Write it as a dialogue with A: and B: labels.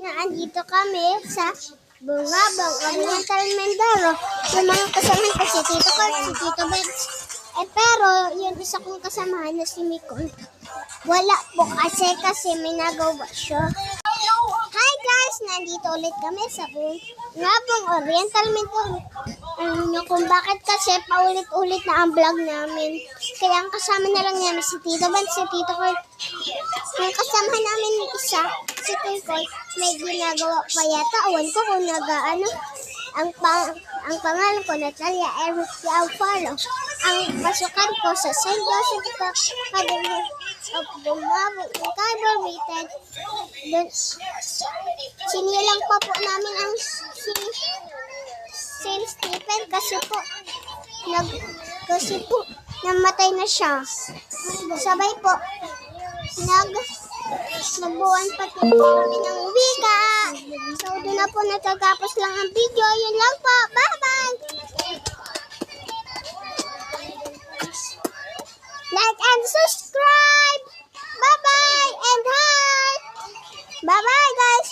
A: na andito kami sa Bungabang, Oriental Mindoro. Yung mga kasamahan ko si Tito Carl, si Tito Benz. Pero yung isa kong kasamahan na si Mikon, wala po kasi may nagawa siya. Hi guys! Nandito ulit kami sa Bungabang, Oriental Mindoro. Alam nyo kung bakit kasi paulit-ulit na ang vlog namin. Kaya ang kasama na lang namin si Tito Benz, si Tito Carl. Ang kasama namin isa, si Tito, may ginagawa pa yata. Awan ko kung nag-ano. Ang pangalan ko, Natalia Erica Alfaro. Ang pasukan ko sa St. Joseph Academy of Bungabang Incorporated. Sinilang pa po namin ang St. Stephen kasi po namatay na siya. Sabay po nagbuwan pati po kami ng wika. So doon na po natagapos lang ang video. Yun lang po. Bye-bye! Like and subscribe! Bye-bye! And heart! Bye-bye guys!